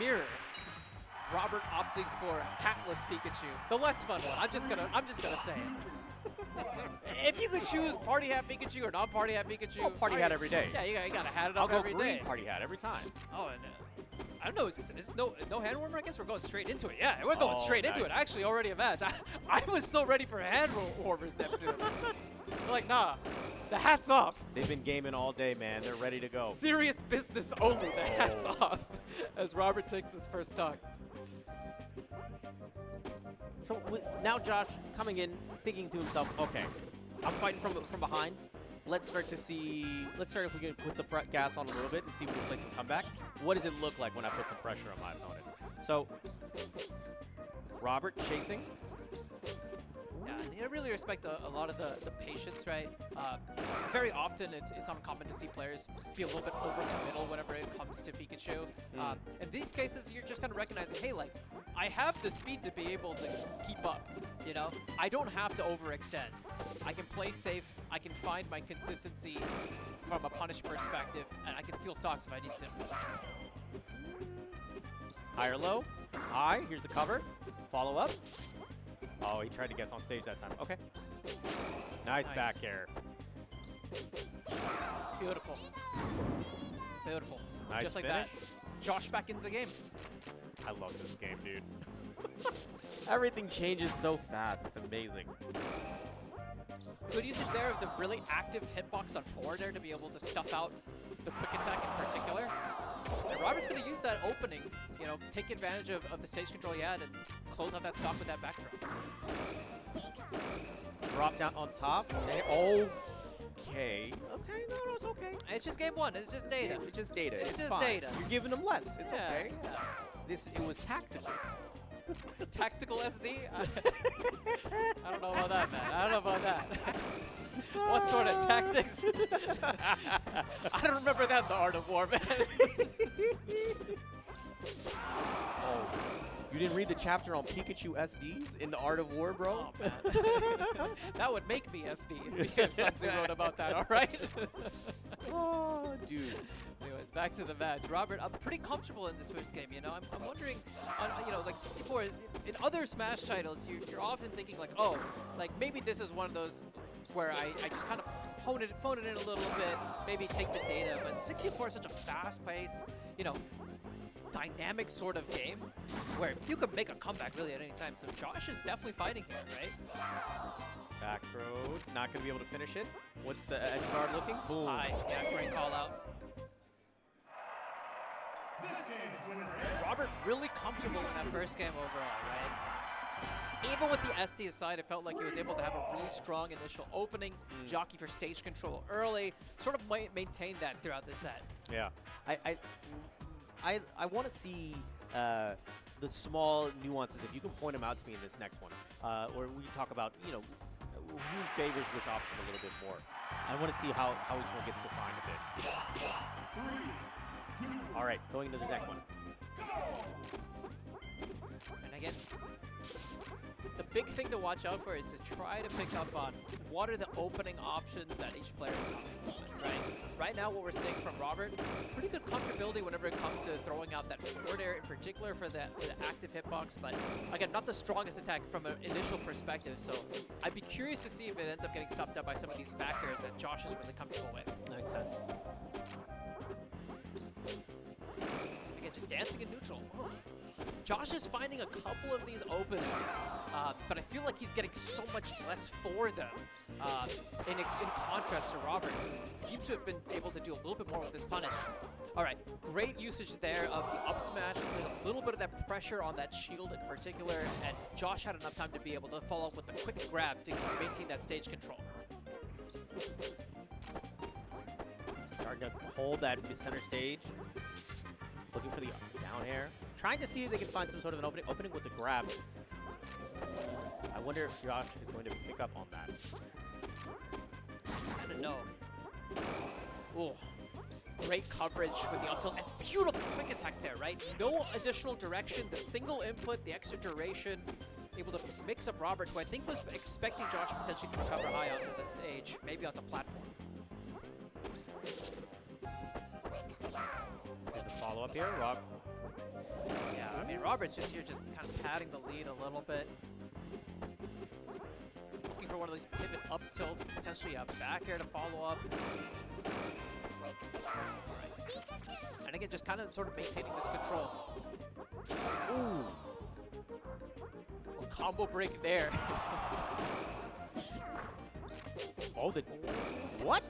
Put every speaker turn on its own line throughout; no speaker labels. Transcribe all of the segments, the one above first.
mirror. Robert opting for hatless Pikachu, the less fun one. I'm just gonna say it. If you could choose party hat Pikachu or not party hat Pikachu,
Oh, party hat every day.
Yeah, you gotta hat it up
I'll
every
go green
day.
party hat every time.
Oh, and I don't know. Is this no hand warmer? I guess we're going straight into it. Yeah, we're going straight into it.
Nice.
Actually, already a match. I was so ready for hand warmers, Neptune. Like, nah, the hat's off.
They've been gaming all day, man. They're ready to go.
Serious business only. The hat's off. As Robert takes this first stock.
So now Josh coming in, thinking to himself, okay, I'm fighting from behind. Let's start if we can put the gas on a little bit and see if we can play some comeback. What does it look like when I put some pressure on my opponent? So Robert chasing.
Yeah, and I really respect a lot of the patience, right? Very often it's uncommon to see players be a little bit overcommittal whenever it comes to Pikachu. In these cases, you're just kind of recognizing, hey, like, I have the speed to be able to keep up, you know? I don't have to overextend. I can play safe, I can find my consistency from a punish perspective, and I can steal stocks if I need to.
High or low? High, here's the cover. Follow up. Oh, he tried to get on stage that time. Okay. Nice back air.
Beautiful. Beautiful.
Nice
just like
finish.
that. Josh back into the game.
I love this game, dude. Everything changes so fast. It's amazing.
Good usage there of the really active hitbox on forward air to be able to stuff out the quick attack in particular. And Robert's going to use that opening, you know, take advantage of the stage control he had and close out that stock with that backdrop.
Drop down on top. Okay. Okay, no, it's okay.
It's just game one. It's just data.
It's just data.
It's just
fine.
data.
You're giving them less. It's
Yeah,
okay.
yeah.
It was tactical.
Tactical SD? I don't know about that, man. I don't know about that. What sort of tactics? I don't remember that in the Art of War, man.
Oh, you didn't read the chapter on Pikachu SDs in the Art of War, bro?
Oh, man. That would make me SD if Sun Tzu wrote about that, all right?
Oh, dude.
Anyways, back to the match. Robert, I'm pretty comfortable in this first game, you know? I'm wondering, you know, like 64, in other Smash titles, you're often thinking like, oh, like maybe this is one of those where I just kind of phone it in a little bit, maybe take the data, but 64 is such a fast pace, you know, dynamic sort of game where you could make a comeback really at any time. So Josh is definitely fighting here, right?
Back road, not going to be able to finish it. What's the edge guard looking? Boom.
High, yeah, great call out. Robert really comfortable in that first game overall, right? Even with the SD aside, it felt like he was able to have a really strong initial opening, jockey for stage control early, sort of maintain that throughout the set.
Yeah. I want to see the small nuances, if you can point them out to me in this next one, where we talk about, you know, who favors which option a little bit more. I want to see how each one gets defined a bit. All right, going into the next one.
And again, the big thing to watch out for is to try to pick up on what are the opening options that each player is comfortable with, right? Right now, what we're seeing from Robert, pretty good comfortability whenever it comes to throwing out that forward air in particular for the active hitbox, but again, not the strongest attack from an initial perspective, so I'd be curious to see if it ends up getting stuffed up by some of these back airs that Josh is really comfortable with.
Makes sense.
Again, just dancing in neutral. Oh. Josh is finding a couple of these openings, but I feel like he's getting so much less for them in contrast to Robert, who seems to have been able to do a little bit more with this punish. All right, great usage there of the up smash. There's a little bit of that pressure on that shield in particular, and Josh had enough time to be able to follow up with a quick grab to maintain that stage control.
Starting to hold that center stage. Looking for the down air. Trying to see if they can find some sort of an opening with the grab. I wonder if Josh is going to pick up on that.
I don't know. Oh, great coverage with the up tilt and beautiful quick attack there, right? No additional direction, the single input, the extra duration, able to mix up Robert, who I think was expecting Josh potentially to recover high onto the stage, maybe onto platform.
There's the follow-up here.
Yeah, I mean, Robert's just here just kind of padding the lead a little bit. Looking for one of these pivot up tilts, potentially a back air to follow up. And again, just kind of sort of maintaining this control. Ooh. Well, combo break there.
Oh, the... What?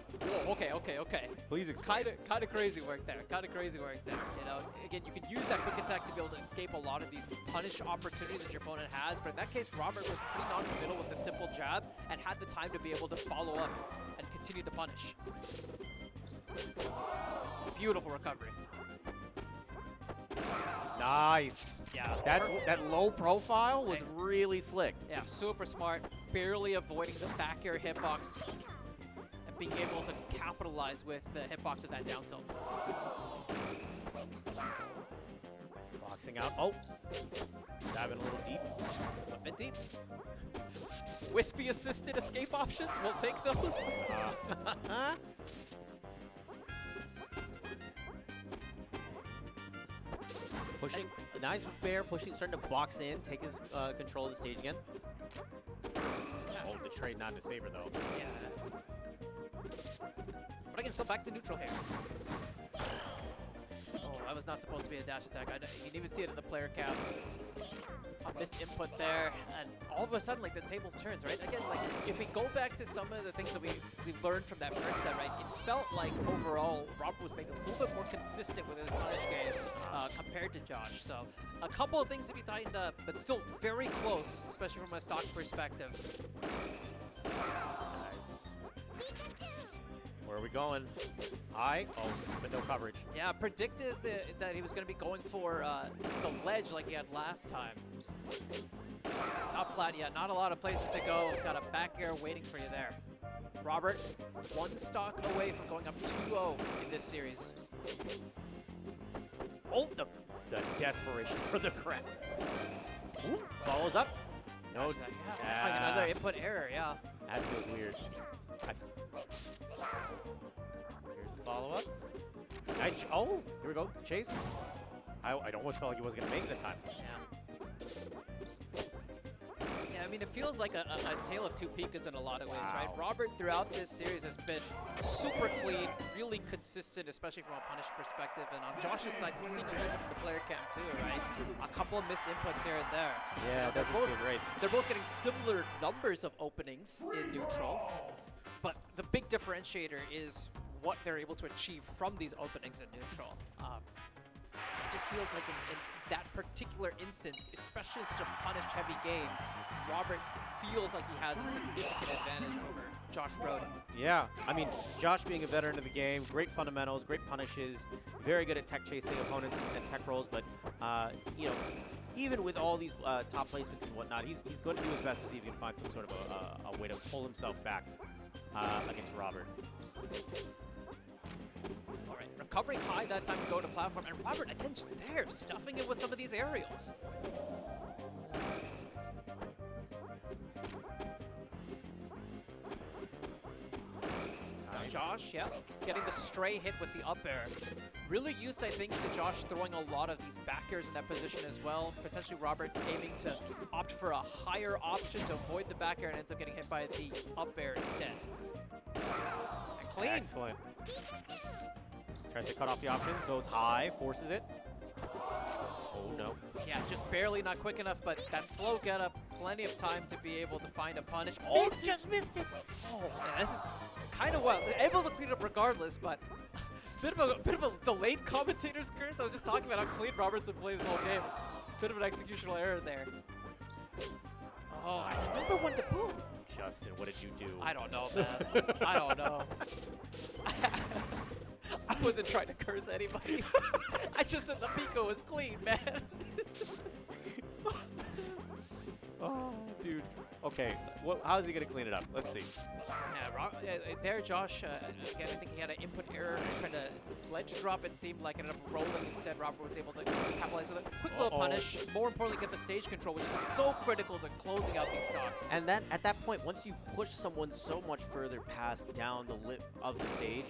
Whoa, okay.
Please explain.
Kind of crazy work there. You know, again, you can use that quick attack to be able to escape a lot of these punish opportunities that your opponent has. But in that case, Robert was pretty non-committal with the simple jab and had the time to be able to follow up and continue the punish. Beautiful recovery.
Nice.
Yeah.
That low profile was really slick.
Yeah, super smart. Barely avoiding the back air hitbox and being able to capitalize with the hitbox of that down tilt.
Boxing out. Oh. Diving a little deep.
A bit deep. Wispy assisted escape options. We'll take those.
Pushing, nice and fair, pushing, starting to box in, take his control of the stage again. Oh, the trade not in his favor, though.
Yeah. But again, still back to neutral here. Oh, that was not supposed to be a dash attack. You can even see it in the player cap. A missed input there, and all of a sudden, like, the tables turns, right? Again, like, if we go back to some of the things that we learned from that first set, right, it felt like overall Robert was maybe a little bit more consistent with his punish game compared to Josh. So a couple of things to be tightened up, but still very close, especially from a stock perspective.
Nice. Where are we going? High? Oh, but no coverage.
Yeah, predicted that he was going to be going for the ledge like he had last time. Top plat, yeah, not a lot of places to go. Got a back air waiting for you there. Robert, one stock away from going up 2-0 in this series.
Oh, the desperation for the crap. Ooh, follows up. No,
Yeah, another input error, yeah.
That feels weird. Here's the follow-up. Nice. Oh, here we go. Chase. I almost felt like he wasn't going to make it in time.
Yeah, I mean, it feels like a tale of two Pikas in a lot of ways,
Wow.
right? Robert, throughout this series, has been super clean, really consistent, especially from a punish perspective. And on Josh's side, we've seen a little bit of the player cam too, right? A couple of missed inputs here and there.
Yeah, it doesn't feel great.
They're both getting similar numbers of openings in neutral, but the big differentiator is what they're able to achieve from these openings in neutral. It just feels like in that particular instance, especially in such a punish-heavy game, Robert feels like he has a significant advantage over Josh Brody.
Yeah, I mean, Josh being a veteran of the game, great fundamentals, great punishes, very good at tech chasing opponents and tech rolls, but, you know, even with all these top placements and whatnot, he's going to do his best to see if he can find some sort of a way to pull himself back against Robert.
All right, recovering high that time to go to platform, and Robert, again, just there, stuffing it with some of these aerials.
Nice.
Josh, yeah, getting the stray hit with the up air. Really used, I think, to Josh throwing a lot of these back airs in that position as well. Potentially Robert aiming to opt for a higher option to avoid the back air and ends up getting hit by the up air instead. And clean.
Excellent. Tries to cut off the options, goes high, forces it. Oh, no.
Yeah, just barely not quick enough, but that slow get up, plenty of time to be able to find a punish. Oh, just missed it. Oh, man, this is kind of wild. They're able to clean it up regardless, but bit of a delayed commentator's curse. I was just talking about how clean Robert's been playing this whole game. Bit of an executional error there. Oh, and another one to boot.
Justin, what did you do?
I don't know, man. I don't know. I wasn't trying to curse anybody. I just said the Pico was clean, man.
Oh, dude. Okay, how is he going to clean it up? Let's see.
Yeah, there, Josh, again, I think he had an input error. He was trying to ledge drop. It seemed like it ended up rolling. Instead, Robert was able to capitalize with a quick little punish. More importantly, get the stage control, which was so critical to closing out these stocks.
And then, at that point, once you've pushed someone so much further past down the lip of the stage,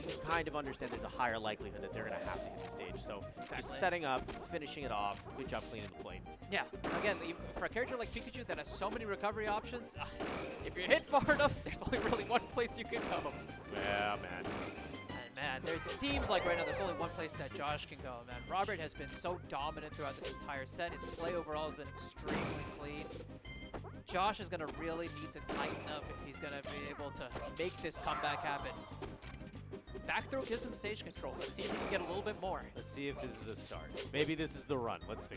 you kind of understand there's a higher likelihood that they're going to have to hit the stage. So just setting up, finishing it off, good job cleaning the plate.
Yeah, again, for a character like Pikachu that has so many recovery options, if you're hit far enough, there's only really one place you can go.
Yeah, man.
And man, there seems like right now there's only one place that Josh can go, man. Robert has been so dominant throughout this entire set. His play overall has been extremely clean. Josh is going to really need to tighten up if he's going to be able to make this comeback happen. Back throw gives him stage control. Let's see if he can get a little bit more.
Let's see if this is a start. Maybe this is the run. Let's see.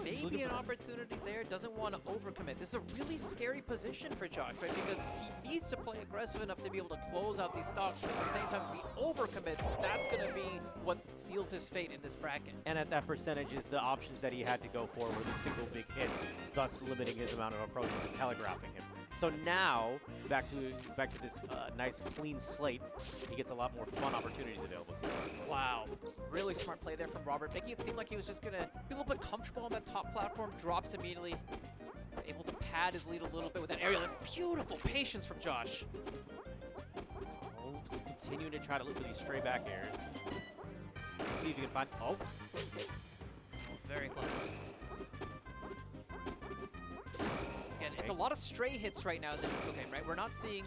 Maybe an opportunity there. Doesn't want to overcommit. This is a really scary position for Josh, right? Because he needs to play aggressive enough to be able to close out these stocks. But at the same time, if he overcommits, that's going to be what seals his fate in this bracket.
And at that percentage is the options that he had to go for were the single big hits, thus limiting his amount of approaches and telegraphing him. So now, back to this nice clean slate, he gets a lot more fun opportunities available to him.
Wow, really smart play there from Robert, making it seem like he was just going to be a little bit comfortable on that top platform, drops immediately. He's able to pad his lead a little bit with that aerial, and beautiful patience from Josh.
Oh, just continuing to try to look for these stray back airs. Let's see if he can find, oh.
Very close. Again, it's a lot of stray hits right now in the neutral game, right? We're not seeing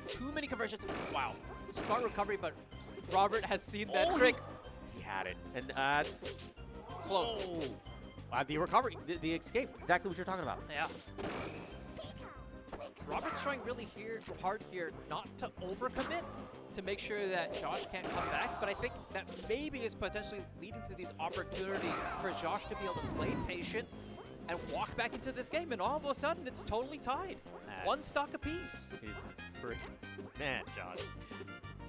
too many conversions. Wow. Smart recovery, but Robert has seen that trick.
He had it. And that's
close.
Oh. Wow, the recovery, the escape, exactly what you're talking about.
Yeah. Robert's trying really hard here not to overcommit to make sure that Josh can't come back, but I think that maybe is potentially leading to these opportunities for Josh to be able to play patient and walk back into this game, and all of a sudden, it's totally tied. One stock apiece.
This is pretty... Man, Josh.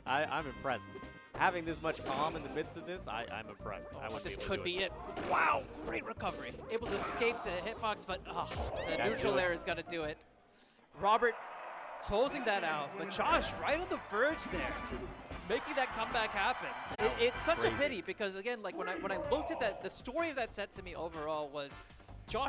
I'm impressed. Having this much calm in the midst of this, I'm impressed.
This could be it. Wow, great recovery. Able to escape the hitbox, but the neutral air is going to do it. Robert closing that out, but Josh right on the verge there, making that comeback happen. It's such a pity because, again, like when I looked at that, the story of that set to me overall was